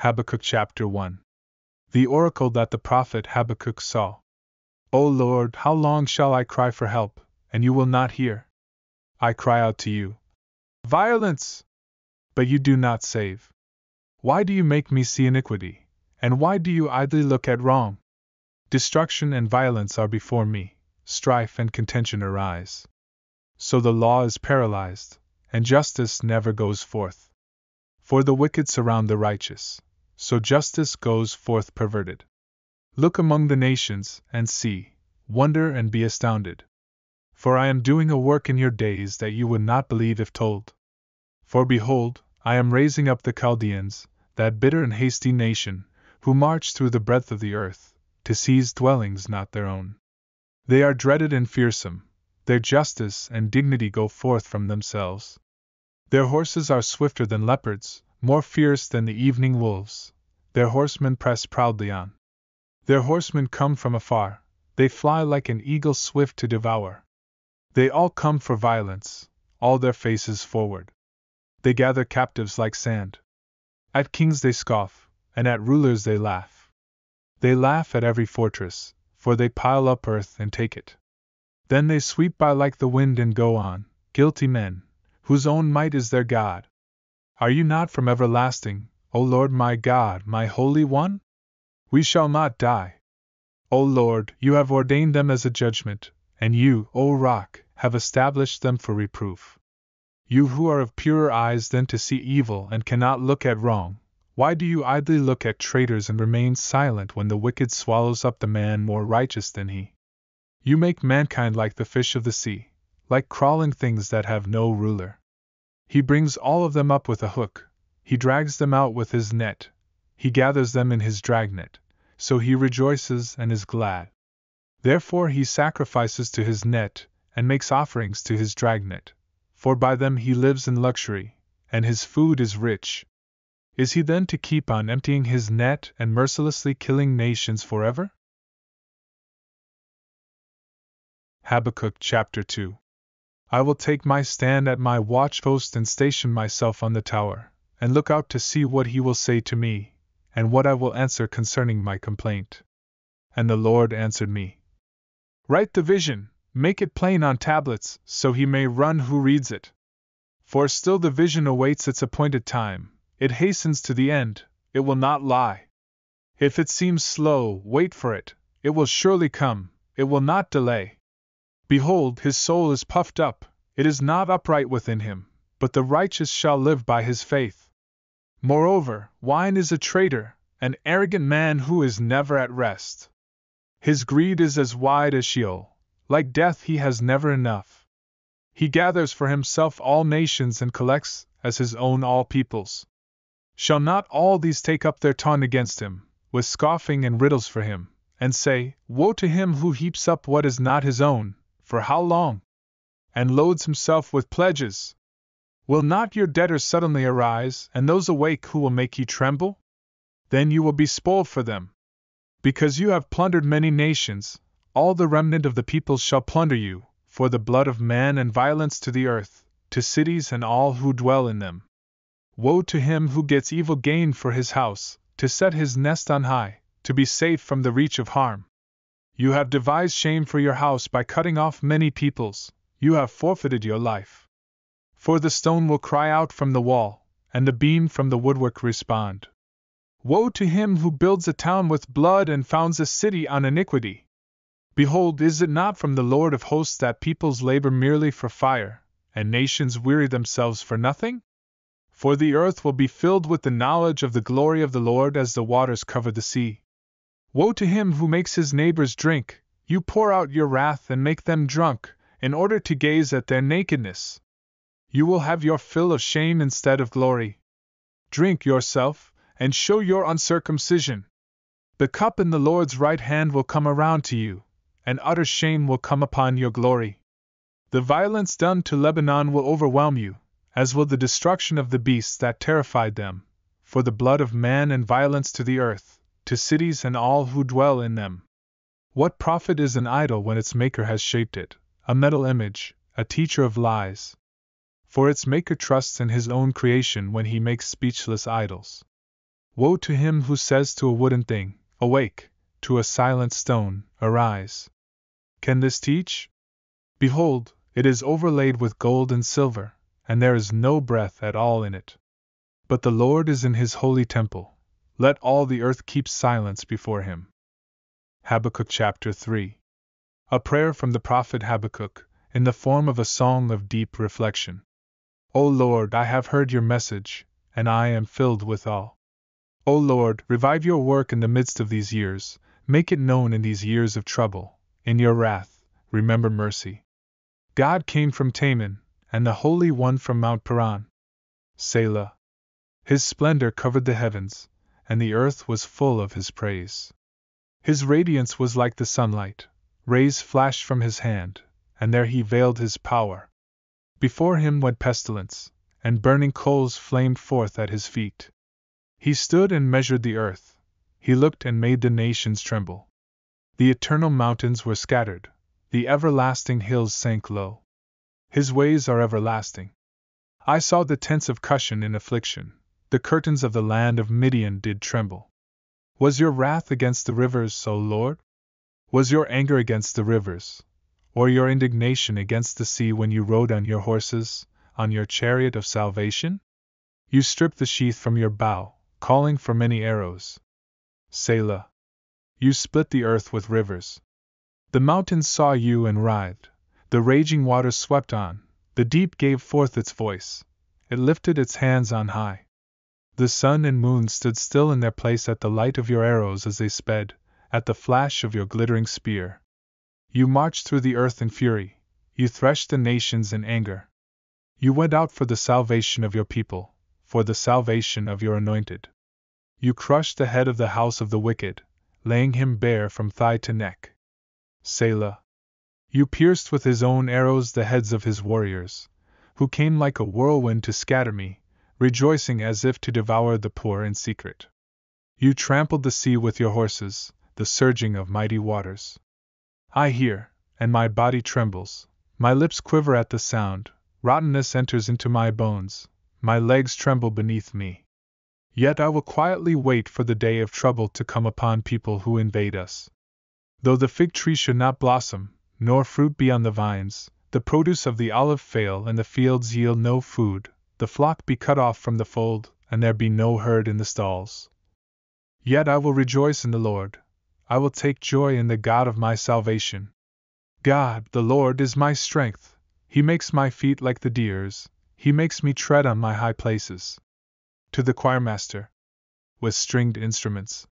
Habakkuk chapter 1. The oracle that the prophet Habakkuk saw. O Lord, how long shall I cry for help, and you will not hear? I cry out to you, violence! But you do not save. Why do you make me see iniquity, and why do you idly look at wrong? Destruction and violence are before me, strife and contention arise. So the law is paralyzed, and justice never goes forth. For the wicked surround the righteous, so justice goes forth perverted. Look among the nations, and see, wonder and be astounded. For I am doing a work in your days that you would not believe if told. For behold, I am raising up the Chaldeans, that bitter and hasty nation, who march through the breadth of the earth, to seize dwellings not their own. They are dreaded and fearsome, their justice and dignity go forth from themselves. Their horses are swifter than leopards, more fierce than the evening wolves. Their horsemen press proudly on. Their horsemen come from afar, they fly like an eagle swift to devour. They all come for violence, all their faces forward. They gather captives like sand. At kings they scoff, and at rulers they laugh. They laugh at every fortress, for they pile up earth and take it. Then they sweep by like the wind and go on, guilty men, whose own might is their God. Are you not from everlasting, O Lord my God, my Holy One? We shall not die. O Lord, you have ordained them as a judgment, and you, O Rock, have established them for reproof. You who are of purer eyes than to see evil and cannot look at wrong, why do you idly look at traitors and remain silent when the wicked swallows up the man more righteous than he? You make mankind like the fish of the sea, like crawling things that have no ruler. He brings all of them up with a hook, he drags them out with his net, he gathers them in his dragnet, so he rejoices and is glad. Therefore he sacrifices to his net, and makes offerings to his dragnet, for by them he lives in luxury, and his food is rich. Is he then to keep on emptying his net and mercilessly killing nations forever? Habakkuk chapter 2. I will take my stand at my watchpost and station myself on the tower, and look out to see what he will say to me, and what I will answer concerning my complaint. And the Lord answered me, write the vision, make it plain on tablets, so he may run who reads it. For still the vision awaits its appointed time, it hastens to the end, it will not lie. If it seems slow, wait for it, it will surely come, it will not delay. Behold, his soul is puffed up, it is not upright within him, but the righteous shall live by his faith. Moreover, wine is a traitor, an arrogant man who is never at rest. His greed is as wide as Sheol, like death he has never enough. He gathers for himself all nations and collects, as his own all peoples. Shall not all these take up their taunt against him, with scoffing and riddles for him, and say, woe to him who heaps up what is not his own, for how long? And loads himself with pledges. Will not your debtors suddenly arise, and those awake who will make you tremble? Then you will be spoiled for them. Because you have plundered many nations, all the remnant of the peoples shall plunder you, for the blood of man and violence to the earth, to cities and all who dwell in them. Woe to him who gets evil gain for his house, to set his nest on high, to be safe from the reach of harm. You have devised shame for your house by cutting off many peoples, you have forfeited your life. For the stone will cry out from the wall, and the beam from the woodwork respond. Woe to him who builds a town with blood and founds a city on iniquity. Behold, is it not from the Lord of hosts that peoples labor merely for fire, and nations weary themselves for nothing? For the earth will be filled with the knowledge of the glory of the Lord as the waters cover the sea. Woe to him who makes his neighbors drink, you pour out your wrath and make them drunk, in order to gaze at their nakedness. You will have your fill of shame instead of glory. Drink yourself, and show your uncircumcision. The cup in the Lord's right hand will come around to you, and utter shame will come upon your glory. The violence done to Lebanon will overwhelm you, as will the destruction of the beasts that terrified them, for the blood of man and violence to the earth, to cities and all who dwell in them. What profit is an idol when its maker has shaped it, a metal image, a teacher of lies? For its maker trusts in his own creation when he makes speechless idols. Woe to him who says to a wooden thing, Awake, to a silent stone, Arise. Can this teach? Behold, it is overlaid with gold and silver, and there is no breath at all in it. But the Lord is in his holy temple. Let all the earth keep silence before him. Habakkuk chapter 3. A prayer from the prophet Habakkuk, in the form of a song of deep reflection. O Lord, I have heard your message, and I am filled with awe. O Lord, revive your work in the midst of these years, make it known in these years of trouble. In your wrath, remember mercy. God came from Teman, and the Holy One from Mount Paran. Selah. His splendor covered the heavens, and the earth was full of his praise. His radiance was like the sunlight, rays flashed from his hand, and there he veiled his power. Before him went pestilence, and burning coals flamed forth at his feet. He stood and measured the earth, he looked and made the nations tremble. The eternal mountains were scattered, the everlasting hills sank low. His ways are everlasting. I saw the tents of Cushan in affliction, the curtains of the land of Midian did tremble. Was your wrath against the rivers, O Lord? Was your anger against the rivers, or your indignation against the sea when you rode on your horses, on your chariot of salvation? You stripped the sheath from your bow, calling for many arrows. Selah. You split the earth with rivers. The mountains saw you and writhed, the raging waters swept on, the deep gave forth its voice, it lifted its hands on high. The sun and moon stood still in their place at the light of your arrows as they sped, at the flash of your glittering spear. You marched through the earth in fury, you threshed the nations in anger. You went out for the salvation of your people, for the salvation of your anointed. You crushed the head of the house of the wicked, laying him bare from thigh to neck. Selah. You pierced with his own arrows the heads of his warriors, who came like a whirlwind to scatter me, rejoicing as if to devour the poor in secret. You trampled the sea with your horses, the surging of mighty waters. I hear, and my body trembles, my lips quiver at the sound, rottenness enters into my bones, my legs tremble beneath me. Yet I will quietly wait for the day of trouble to come upon people who invade us. Though the fig tree should not blossom, nor fruit be on the vines, the produce of the olive fail and the fields yield no food, the flock be cut off from the fold, and there be no herd in the stalls. Yet I will rejoice in the Lord, I will take joy in the God of my salvation. God, the Lord, is my strength, he makes my feet like the deer's, he makes me tread on my high places. To the choirmaster, with stringed instruments.